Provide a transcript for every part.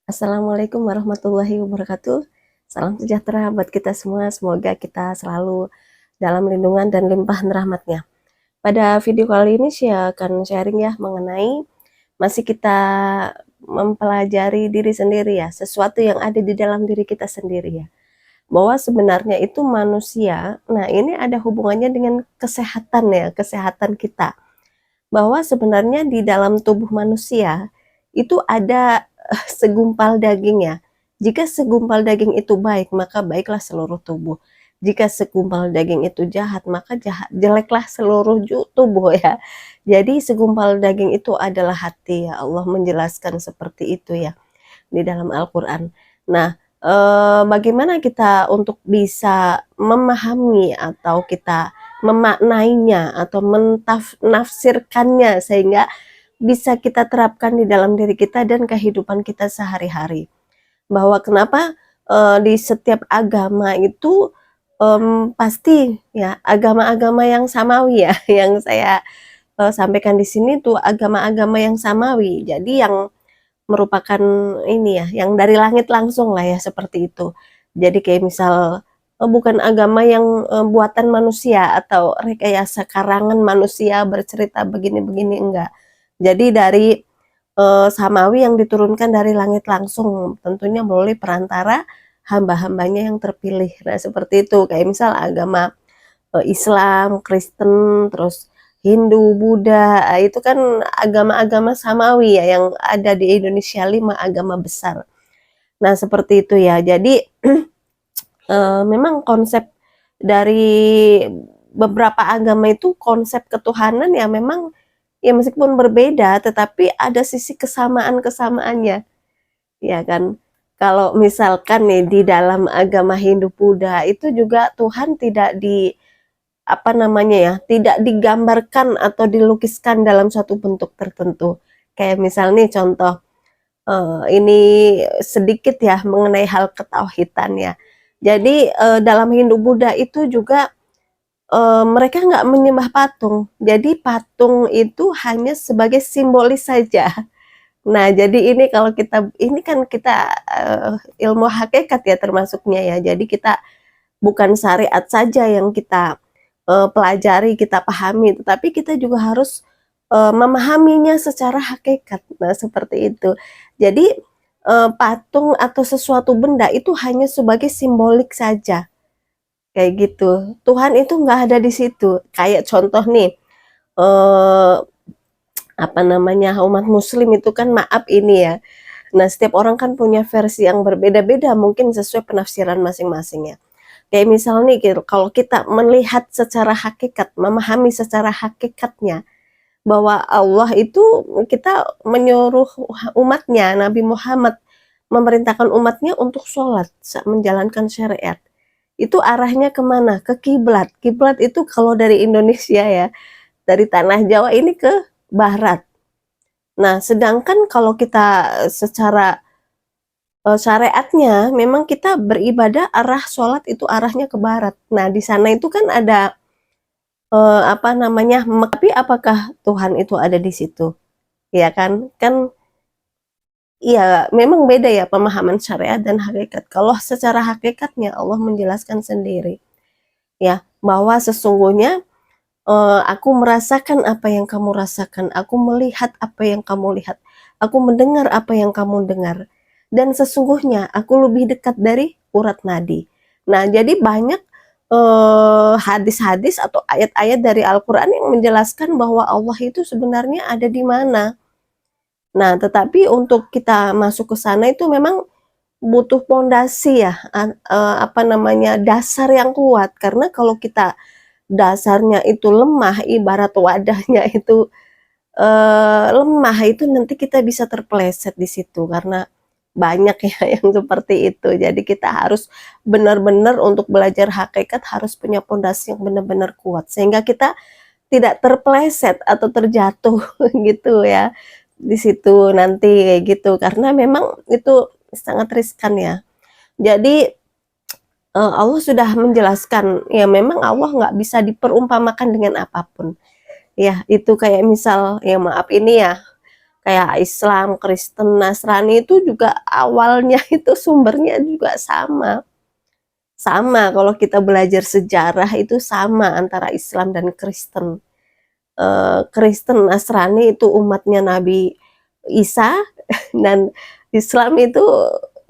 Assalamualaikum warahmatullahi wabarakatuh. Salam sejahtera buat kita semua. Semoga kita selalu dalam lindungan dan limpahan rahmatnya. Pada video kali ini saya akan sharing ya mengenai masih kita mempelajari diri sendiri ya, sesuatu yang ada di dalam diri kita sendiri ya. Bahwa sebenarnya itu manusia, nah ini ada hubungannya dengan kesehatan ya, kesehatan kita. Bahwa sebenarnya di dalam tubuh manusia itu ada segumpal daging ya. Jika segumpal daging itu baik, maka baiklah seluruh tubuh. Jika segumpal daging itu jahat, maka jeleklah seluruh tubuh ya. Jadi segumpal daging itu adalah hati ya. Allah menjelaskan seperti itu ya di dalam Al-Qur'an. Nah, bagaimana kita untuk bisa memahami atau kita memaknainya atau menafsirkannya sehingga bisa kita terapkan di dalam diri kita dan kehidupan kita sehari-hari. Bahwa kenapa, di setiap agama itu, pasti ya agama-agama yang samawi ya, yang saya, sampaikan di sini tuh agama-agama yang samawi. Jadi yang merupakan ini ya, yang dari langit langsung lah ya, seperti itu. Jadi kayak misal, bukan agama yang, buatan manusia atau rekayasa karangan manusia bercerita begini-begini, enggak. Jadi dari, samawi yang diturunkan dari langit langsung, tentunya melalui perantara hamba-hambanya yang terpilih. Nah, seperti itu, kayak misal agama, Islam, Kristen, terus Hindu, Buddha, itu kan agama-agama samawi ya yang ada di Indonesia, 5 agama besar. Nah, seperti itu ya. Jadi, memang konsep dari beberapa agama itu konsep ketuhanan ya memang ya meskipun berbeda, tetapi ada sisi kesamaan-kesamaannya, ya kan. Kalau misalkan nih di dalam agama Hindu, Buddha itu juga Tuhan tidak apa namanya ya, tidak digambarkan atau dilukiskan dalam suatu bentuk tertentu. Kayak misal nih contoh, ini sedikit ya mengenai hal ketauhidan ya. Jadi, dalam Hindu Buddha itu juga, mereka nggak menyembah patung. Jadi patung itu hanya sebagai simbolis saja. Nah, jadi ini kalau kita ini kan kita, ilmu hakikat ya termasuknya ya. Jadi kita bukan syariat saja yang kita, pelajari, kita pahami, tetapi kita juga harus, memahaminya secara hakikat. Nah, seperti itu. Jadi, patung atau sesuatu benda itu hanya sebagai simbolik saja, kayak gitu. Tuhan itu nggak ada di situ. Kayak contoh nih, eee, apa namanya, umat muslim itu kan maaf ini ya, nah setiap orang kan punya versi yang berbeda-beda mungkin sesuai penafsiran masing-masing ya. Kayak misal nih kalau kita melihat secara hakikat, memahami secara hakikatnya, bahwa Allah itu kita menyuruh umatnya, Nabi Muhammad memerintahkan umatnya untuk sholat, menjalankan syariat. Itu arahnya kemana? Ke kiblat. Kiblat itu kalau dari Indonesia ya, dari tanah Jawa ini ke barat. Nah, sedangkan kalau kita secara syariatnya memang kita beribadah arah sholat itu arahnya ke barat. Nah, di sana itu kan ada, apa namanya, tapi apakah Tuhan itu ada di situ? Ya kan? Kan iya, memang beda ya pemahaman syariat dan hakikat. Kalau secara hakikatnya Allah menjelaskan sendiri, ya, bahwa sesungguhnya, aku merasakan apa yang kamu rasakan, aku melihat apa yang kamu lihat, aku mendengar apa yang kamu dengar, dan sesungguhnya aku lebih dekat dari urat nadi. Nah, jadi banyak, hadis-hadis atau ayat-ayat dari Al-Qur'an yang menjelaskan bahwa Allah itu sebenarnya ada di mana. Nah, tetapi untuk kita masuk ke sana itu memang butuh pondasi ya, apa namanya, dasar yang kuat. Karena kalau kita dasarnya itu lemah, ibarat wadahnya itu, lemah, itu nanti kita bisa terpeleset di situ, karena banyak ya yang seperti itu. Jadi kita harus benar-benar untuk belajar hakikat harus punya pondasi yang benar-benar kuat, sehingga kita tidak terpeleset atau terjatuh gitu ya, di situ nanti kayak gitu. Karena memang itu sangat riskan ya. Jadi, Allah sudah menjelaskan, ya memang Allah nggak bisa diperumpamakan dengan apapun. Ya, itu kayak misal, ya maaf ini ya, kayak Islam, Kristen, Nasrani itu juga awalnya itu sumbernya juga sama. Sama kalau kita belajar sejarah itu sama antara Islam dan Kristen. Kristen, Nasrani itu umatnya Nabi Isa dan Islam itu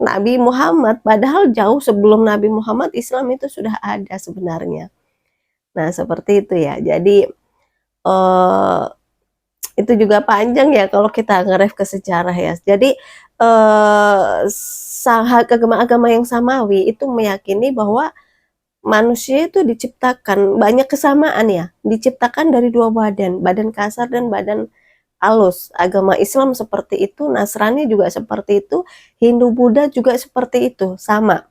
Nabi Muhammad. Padahal jauh sebelum Nabi Muhammad Islam itu sudah ada sebenarnya. Nah seperti itu ya. Jadi itu juga panjang ya kalau kita ngeref ke sejarah ya. Jadi agama-agama yang samawi itu meyakini bahwa manusia itu diciptakan banyak kesamaan ya, diciptakan dari dua badan, badan kasar dan badan halus. Agama Islam seperti itu, Nasrani juga seperti itu, Hindu Buddha juga seperti itu, sama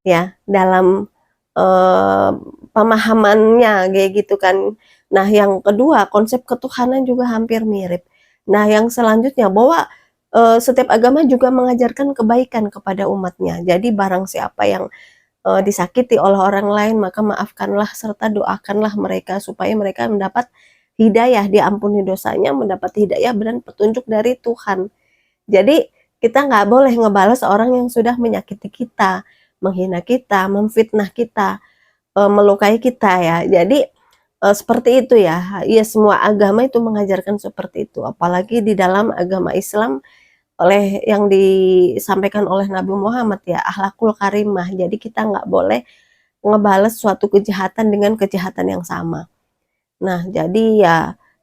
ya dalam pemahamannya kayak gitu kan. Nah, yang kedua, konsep ketuhanan juga hampir mirip. Nah, yang selanjutnya bahwa setiap agama juga mengajarkan kebaikan kepada umatnya. Jadi barang siapa yang disakiti oleh orang lain, maka maafkanlah serta doakanlah mereka supaya mereka mendapat hidayah, diampuni dosanya, mendapat hidayah dan petunjuk dari Tuhan. Jadi kita nggak boleh ngebalas orang yang sudah menyakiti kita, menghina kita, memfitnah kita, melukai kita ya. Jadi seperti itu ya. Ya semua agama itu mengajarkan seperti itu. Apalagi di dalam agama Islam oleh yang disampaikan oleh Nabi Muhammad ya, akhlakul karimah. Jadi kita nggak boleh ngebales suatu kejahatan dengan kejahatan yang sama. Nah, jadi ya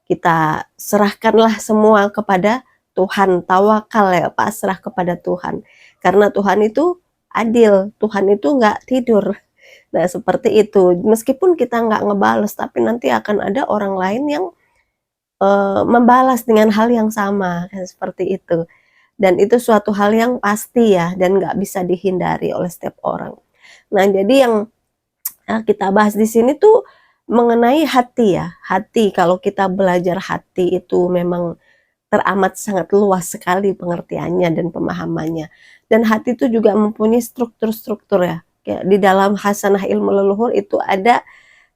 kita serahkanlah semua kepada Tuhan, tawakal ya, pasrah kepada Tuhan. Karena Tuhan itu adil, Tuhan itu nggak tidur. Nah, seperti itu. Meskipun kita nggak ngebales, tapi nanti akan ada orang lain yang membalas dengan hal yang sama, kan seperti itu. Dan itu suatu hal yang pasti ya, dan nggak bisa dihindari oleh setiap orang. Nah, jadi yang kita bahas di sini tuh mengenai hati ya. Hati, kalau kita belajar hati itu memang teramat sangat luas sekali pengertiannya dan pemahamannya. Dan hati itu juga mempunyai struktur-struktur ya. Kayak di dalam Hasanah Ilmu Leluhur itu ada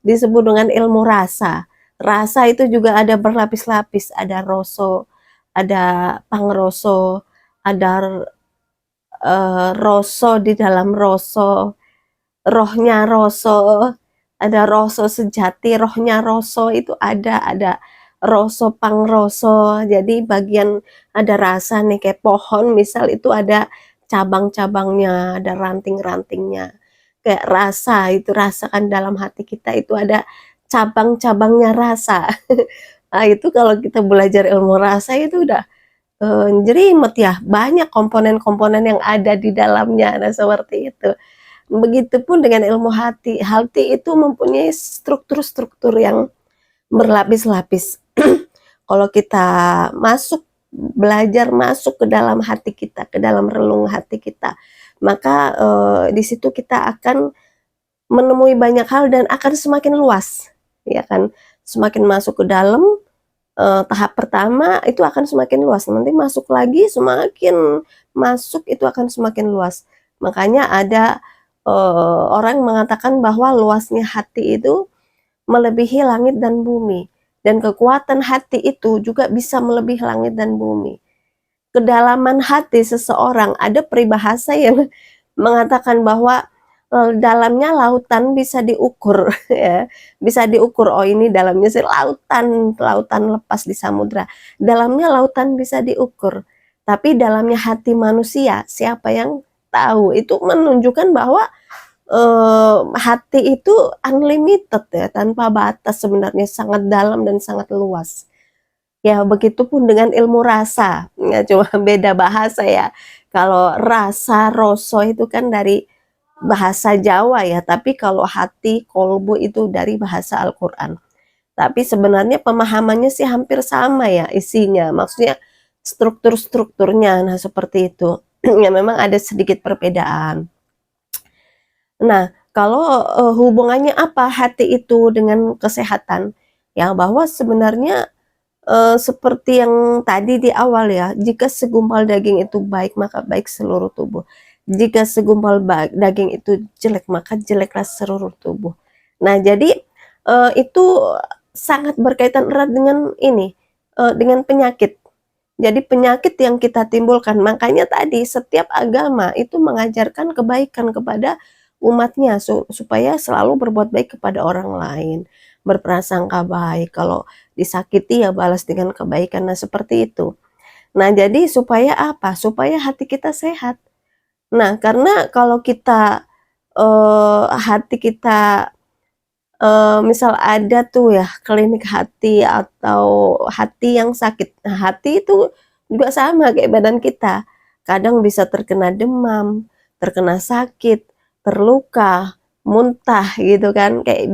disebut dengan ilmu rasa. Rasa itu juga ada berlapis-lapis, ada roso, ada pangroso, ada roso di dalam roso, rohnya roso, ada roso sejati, rohnya roso itu ada roso pangroso. Jadi bagian ada rasa nih kayak pohon misal itu ada cabang-cabangnya, ada ranting-rantingnya. Kayak rasa itu rasakan dalam hati kita itu ada cabang-cabangnya rasa. Nah, itu kalau kita belajar ilmu rasa itu udah jelimet ya, banyak komponen-komponen yang ada di dalamnya. Nah, seperti itu. Begitupun dengan ilmu hati. Hati itu mempunyai struktur-struktur yang berlapis-lapis. Kalau kita belajar masuk ke dalam hati kita, ke dalam relung hati kita, maka di situ kita akan menemui banyak hal dan akan semakin luas, ya kan? Semakin masuk ke dalam, tahap pertama itu akan semakin luas, nanti masuk lagi semakin masuk itu akan semakin luas. Makanya ada orang mengatakan bahwa luasnya hati itu melebihi langit dan bumi, dan kekuatan hati itu juga bisa melebihi langit dan bumi. Kedalaman hati seseorang, ada peribahasa yang mengatakan bahwa dalamnya lautan bisa diukur ya, bisa diukur. Oh, ini dalamnya sih lautan lepas di samudra. Dalamnya lautan bisa diukur. Tapi dalamnya hati manusia siapa yang tahu? Itu menunjukkan bahwa hati itu unlimited ya, tanpa batas sebenarnya, sangat dalam dan sangat luas. Ya, begitupun dengan ilmu rasa, ya cuma beda bahasa ya. Kalau rasa, roso itu kan dari bahasa Jawa ya, tapi kalau hati, kolbu itu dari bahasa Al-Quran. Tapi sebenarnya pemahamannya sih hampir sama ya isinya, maksudnya struktur-strukturnya, nah seperti itu. Ya memang ada sedikit perbedaan. Nah, kalau hubungannya apa hati itu dengan kesehatan? Ya, bahwa sebenarnya seperti yang tadi di awal ya, jika segumpal daging itu baik, maka baik seluruh tubuh. Jika segumpal daging itu jelek, maka jeleklah seluruh tubuh. Nah, jadi itu sangat berkaitan erat dengan ini, dengan penyakit. Jadi penyakit yang kita timbulkan. Makanya tadi setiap agama itu mengajarkan kebaikan kepada umatnya supaya selalu berbuat baik kepada orang lain, berprasangka baik. Kalau disakiti ya balas dengan kebaikan. Nah, seperti itu. Nah, jadi supaya apa? Supaya hati kita sehat. Nah, karena kalau kita hati kita misal ada tuh ya klinik hati atau hati yang sakit. Nah, hati itu juga sama kayak badan kita. Kadang bisa terkena demam, terkena sakit, terluka, muntah gitu kan. Kayak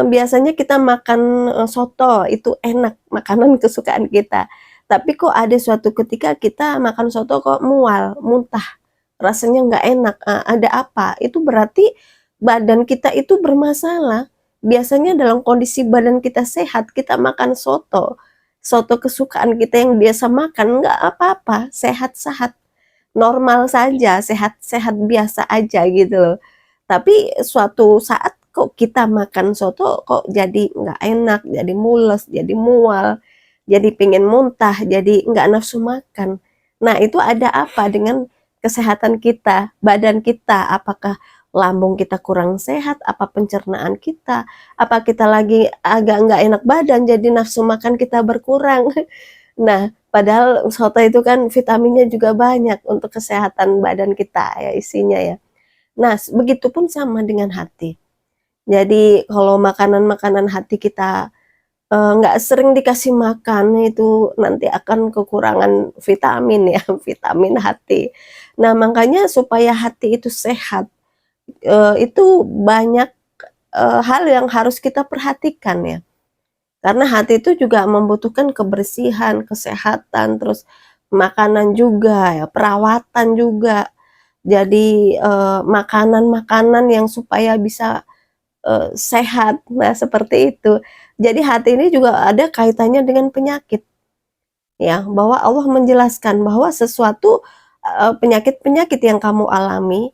biasanya kita makan, soto itu enak, makanan kesukaan kita. Tapi kok ada suatu ketika kita makan soto kok mual, muntah, rasanya nggak enak, ada apa? Itu berarti badan kita itu bermasalah. Biasanya dalam kondisi badan kita sehat, kita makan soto, soto kesukaan kita yang biasa makan, nggak apa-apa, sehat-sehat, normal saja, sehat-sehat biasa aja gitu loh. Tapi suatu saat kok kita makan soto kok jadi nggak enak, jadi mules, jadi mual, jadi pingin muntah, jadi nggak nafsu makan. Nah, itu ada apa dengan kesehatan kita, badan kita? Apakah lambung kita kurang sehat? Apa pencernaan kita? Apa kita lagi agak nggak enak badan, jadi nafsu makan kita berkurang? Nah, padahal soto itu kan vitaminnya juga banyak untuk kesehatan badan kita ya isinya ya. Nah, begitupun sama dengan hati. Jadi kalau makanan-makanan hati kita, nggak sering dikasih makan, itu nanti akan kekurangan vitamin ya, vitamin hati. Nah, makanya supaya hati itu sehat, itu banyak, hal yang harus kita perhatikan ya. Karena hati itu juga membutuhkan kebersihan, kesehatan, terus makanan juga ya, perawatan juga. Jadi, makanan-makanan yang supaya bisa sehat. Nah, seperti itu. Jadi hati ini juga ada kaitannya dengan penyakit, ya, bahwa Allah menjelaskan bahwa sesuatu, penyakit-penyakit yang kamu alami,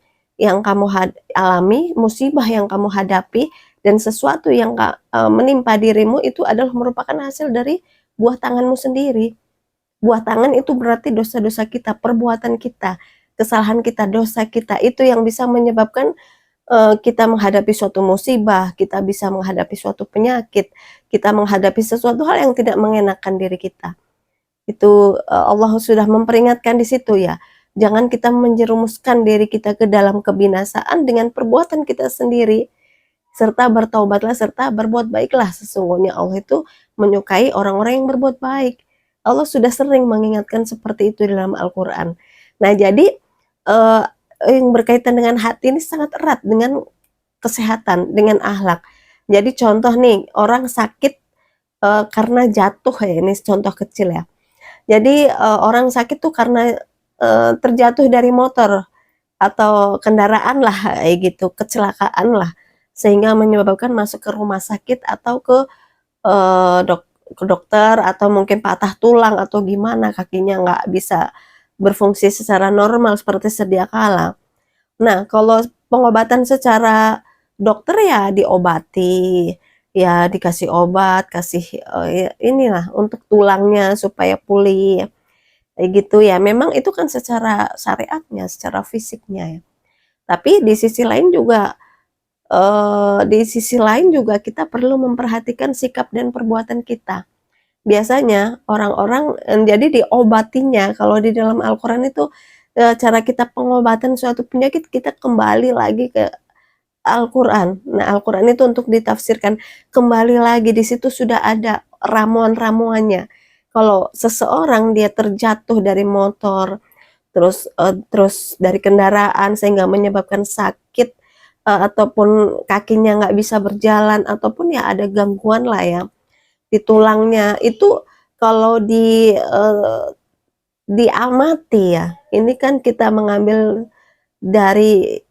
alami, musibah yang kamu hadapi, dan sesuatu yang menimpa dirimu itu adalah merupakan hasil dari buah tanganmu sendiri. Buah tangan itu berarti dosa-dosa kita, perbuatan kita, kesalahan kita, dosa kita, itu yang bisa menyebabkan kita menghadapi suatu musibah, kita bisa menghadapi suatu penyakit, kita menghadapi sesuatu hal yang tidak mengenakan diri kita. Itu, Allah sudah memperingatkan di situ ya, jangan kita menjerumuskan diri kita ke dalam kebinasaan dengan perbuatan kita sendiri, serta bertaubatlah serta berbuat baiklah, sesungguhnya Allah itu menyukai orang-orang yang berbuat baik. Allah sudah sering mengingatkan seperti itu dalam Al-Qur'an. Nah, jadi, eee, yang berkaitan dengan hati ini sangat erat dengan kesehatan, dengan akhlak. Jadi contoh nih, orang sakit, karena jatuh ya, ini contoh kecil ya. Jadi, orang sakit tuh karena, terjatuh dari motor atau kendaraan lah, kayak gitu, kecelakaan lah, sehingga menyebabkan masuk ke rumah sakit atau eee, dok ke dokter atau mungkin patah tulang atau gimana, kakinya nggak bisa berfungsi secara normal seperti sedia kala. Nah, kalau pengobatan secara dokter ya diobati, ya dikasih obat, kasih, ya inilah untuk tulangnya supaya pulih, kayak gitu ya. Memang itu kan secara syariatnya, secara fisiknya ya. Tapi di sisi lain juga kita perlu memperhatikan sikap dan perbuatan kita. Biasanya orang-orang, jadi diobatinya kalau di dalam Al-Quran itu, cara kita pengobatan suatu penyakit kita kembali lagi ke Al-Quran. Nah, Al-Quran itu untuk ditafsirkan, kembali lagi di situ sudah ada ramuan-ramuannya. Kalau seseorang dia terjatuh dari motor, terus dari kendaraan sehingga menyebabkan sakit, ataupun kakinya nggak bisa berjalan, ataupun ya ada gangguan lah ya di tulangnya, itu kalau diamati ya, ini kan kita mengambil dari,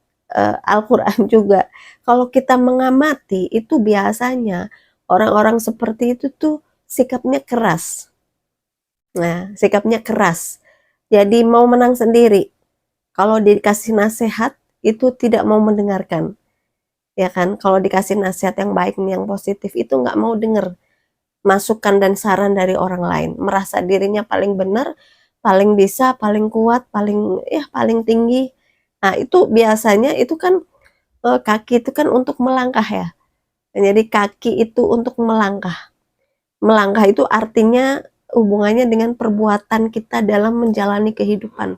Al-Quran juga. Kalau kita mengamati, itu biasanya orang-orang seperti itu tuh sikapnya keras. Nah, sikapnya keras. Jadi mau menang sendiri. Kalau dikasih nasihat, itu tidak mau mendengarkan, ya kan. Kalau dikasih nasihat yang baik, yang positif, itu nggak mau denger. masukan dan saran dari orang lain, merasa dirinya paling benar, paling bisa, paling kuat, paling tinggi. Nah, itu biasanya itu kan, kaki itu kan untuk melangkah ya. Jadi kaki itu untuk melangkah. Melangkah itu artinya hubungannya dengan perbuatan kita dalam menjalani kehidupan.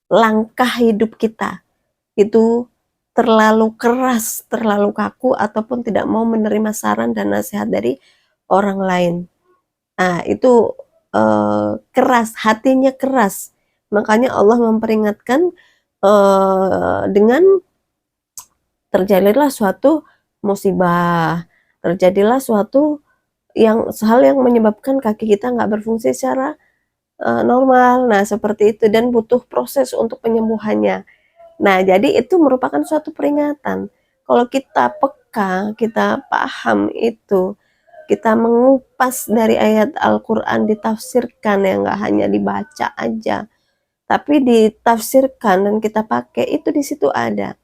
Langkah hidup kita itu terlalu keras, terlalu kaku, ataupun tidak mau menerima saran dan nasihat dari orang lain. Nah, itu keras, hatinya keras. Makanya Allah memperingatkan dengan terjadilah suatu musibah, terjadilah suatu hal yang menyebabkan kaki kita nggak berfungsi secara normal. Nah, seperti itu dan butuh proses untuk penyembuhannya. Nah, jadi itu merupakan suatu peringatan. Kalau kita peka, kita paham itu, kita mengupas dari ayat Al-Quran ditafsirkan ya, nggak hanya dibaca aja, tapi ditafsirkan dan kita pakai, itu di situ ada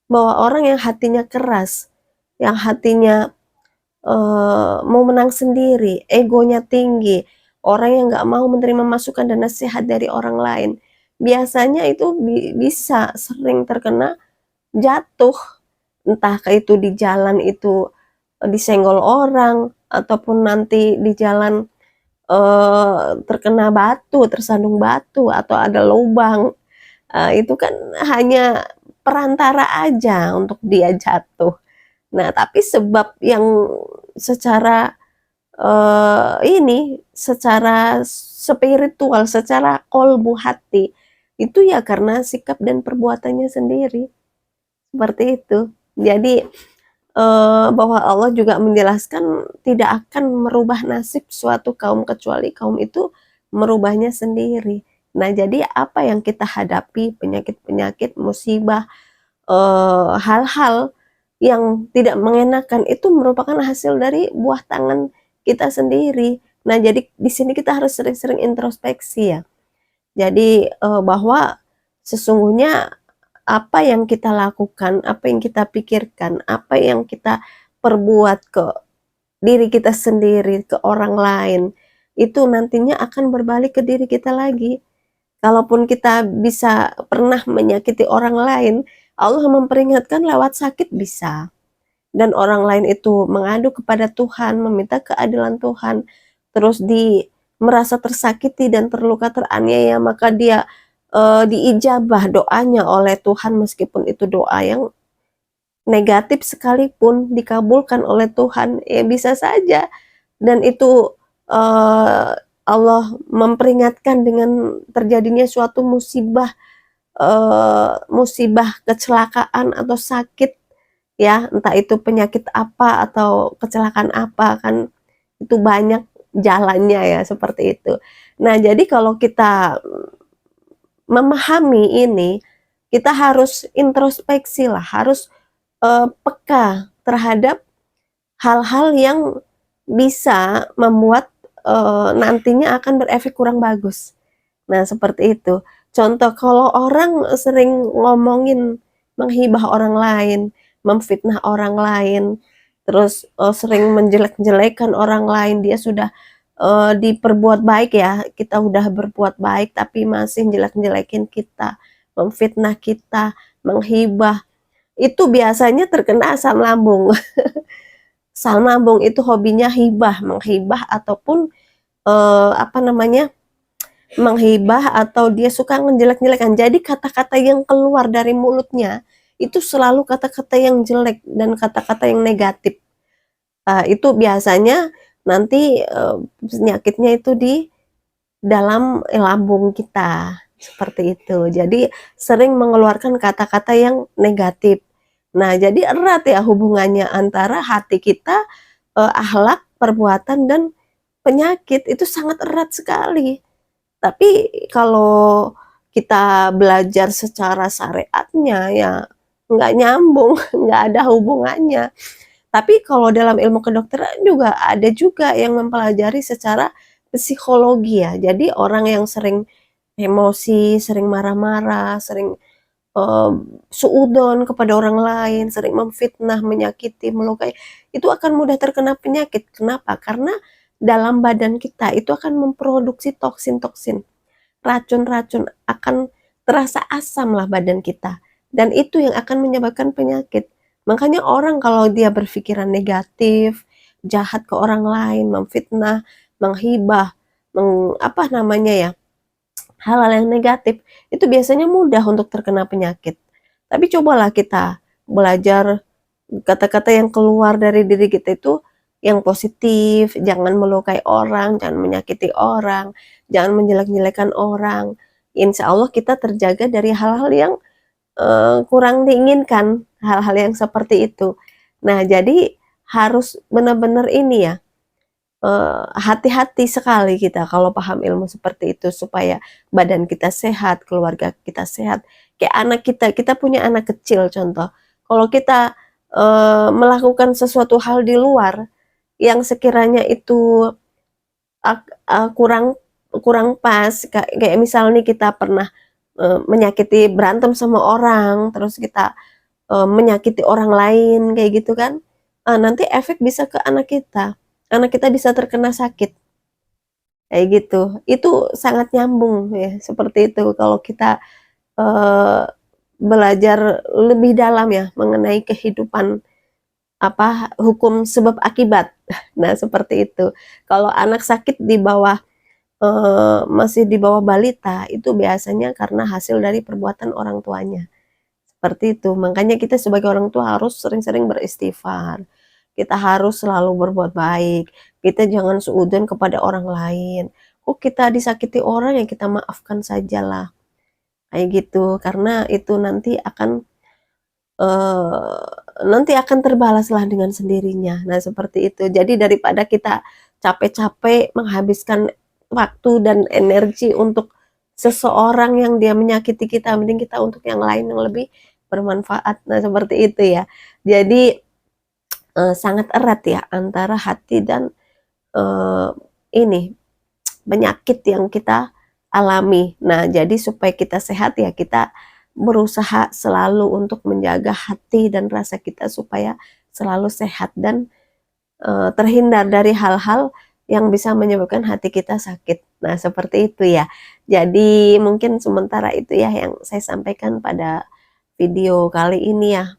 bahwa orang yang hatinya keras, yang hatinya mau menang sendiri, egonya tinggi, orang yang nggak mau menerima masukan dan nasihat dari orang lain, biasanya itu bisa sering terkena jatuh, entah itu di jalan itu disenggol orang, ataupun nanti di jalan terkena batu, tersandung batu, atau ada lubang. Itu kan hanya perantara aja untuk dia jatuh. Nah, tapi sebab yang secara secara spiritual, secara kolbu hati, itu ya karena sikap dan perbuatannya sendiri. Seperti itu. Jadi bahwa Allah juga menjelaskan tidak akan merubah nasib suatu kaum kecuali kaum itu merubahnya sendiri. Nah, jadi apa yang kita hadapi, penyakit-penyakit, musibah, hal-hal yang tidak mengenakan itu merupakan hasil dari buah tangan kita sendiri. Nah, jadi di sini kita harus sering-sering introspeksi ya. Jadi bahwa sesungguhnya apa yang kita lakukan, apa yang kita pikirkan, apa yang kita perbuat ke diri kita sendiri, ke orang lain, itu nantinya akan berbalik ke diri kita lagi. Kalaupun kita bisa pernah menyakiti orang lain, Allah memperingatkan lewat sakit bisa. Dan orang lain itu mengadu kepada Tuhan, meminta keadilan Tuhan, terus merasa tersakiti dan terluka teraniaya, maka dia diijabah doanya oleh Tuhan, meskipun itu doa yang negatif sekalipun dikabulkan oleh Tuhan, ya bisa saja. Dan itu Allah memperingatkan dengan terjadinya suatu musibah, musibah kecelakaan atau sakit ya, entah itu penyakit apa atau kecelakaan apa, kan itu banyak jalannya ya, seperti itu. Nah, jadi kalau kita memahami ini, kita harus introspeksi lah, harus peka terhadap hal-hal yang bisa membuat nantinya akan berefek kurang bagus. Nah, seperti itu. Contoh, kalau orang sering ngomongin, menghibah orang lain, memfitnah orang lain, terus sering menjelek-jelekan orang lain, dia sudah diperbuat baik ya, kita udah berbuat baik tapi masih jelek-jelekin kita, memfitnah kita, menghibah, itu biasanya terkena asam lambung. Asam lambung itu hobinya hibah, menghibah, ataupun apa namanya, menghibah, atau dia suka menjelek-jelekan. Jadi kata-kata yang keluar dari mulutnya itu selalu kata-kata yang jelek dan kata-kata yang negatif. Itu biasanya nanti penyakitnya itu di dalam lambung kita, seperti itu. Jadi sering mengeluarkan kata-kata yang negatif. Nah, jadi erat ya hubungannya antara hati kita, akhlak, perbuatan, dan penyakit, itu sangat erat sekali. Tapi kalau kita belajar secara syariatnya ya nggak nyambung, nggak ada hubungannya. Tapi kalau dalam ilmu kedokteran juga ada juga yang mempelajari secara psikologi ya. Jadi orang yang sering emosi, sering marah-marah, sering eee, suudzon kepada orang lain, sering memfitnah, menyakiti, melukai, itu akan mudah terkena penyakit. Kenapa? Karena dalam badan kita itu akan memproduksi toksin-toksin, racun-racun, akan terasa asam lah badan kita, dan itu yang akan menyebabkan penyakit. Makanya orang kalau dia berpikiran negatif, jahat ke orang lain, memfitnah, menghibah, apa namanya ya, hal-hal yang negatif, itu biasanya mudah untuk terkena penyakit. Tapi cobalah kita belajar kata-kata yang keluar dari diri kita itu yang positif, jangan melukai orang, jangan menyakiti orang, jangan menjelek-jelekan orang. Insya Allah kita terjaga dari hal-hal yang kurang diinginkan, hal-hal yang seperti itu. Nah, jadi harus benar-benar ini ya, hati-hati sekali kita kalau paham ilmu seperti itu supaya badan kita sehat, keluarga kita sehat. Kayak anak kita, kita punya anak kecil contoh, kalau kita, melakukan sesuatu hal di luar yang sekiranya itu kurang kurang pas, kayak misal nih kita pernah, menyakiti, berantem sama orang, terus kita, menyakiti orang lain kayak gitu kan, nanti efek bisa ke anak kita bisa terkena sakit, kayak gitu. Itu sangat nyambung ya, seperti itu kalau kita, eee, belajar lebih dalam ya mengenai kehidupan, apa, hukum sebab akibat. Nah, seperti itu. Kalau anak sakit di bawah, masih di bawah balita, itu biasanya karena hasil dari perbuatan orang tuanya. Seperti itu, makanya kita sebagai orang tua harus sering-sering beristighfar, kita harus selalu berbuat baik, kita jangan suudzon kepada orang lain. Oh, kita disakiti orang, ya kita maafkan sajalah, kayak gitu. Karena itu nanti akan terbalaslah dengan sendirinya. Nah, seperti itu. Jadi daripada kita capek-capek menghabiskan waktu dan energi untuk seseorang yang dia menyakiti kita, mending kita untuk yang lain yang lebih bermanfaat. Nah, seperti itu ya. Jadi, sangat erat ya antara hati dan, eee, ini, penyakit yang kita alami. Nah, jadi supaya kita sehat ya kita berusaha selalu untuk menjaga hati dan rasa kita supaya selalu sehat dan, terhindar dari hal-hal yang bisa menyebabkan hati kita sakit. Nah, seperti itu ya. Jadi mungkin sementara itu ya yang saya sampaikan pada video kali ini ya.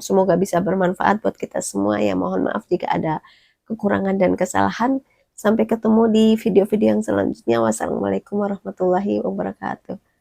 Semoga bisa bermanfaat buat kita semua ya. Mohon maaf jika ada kekurangan dan kesalahan. Sampai ketemu di video-video yang selanjutnya. Wassalamualaikum warahmatullahi wabarakatuh.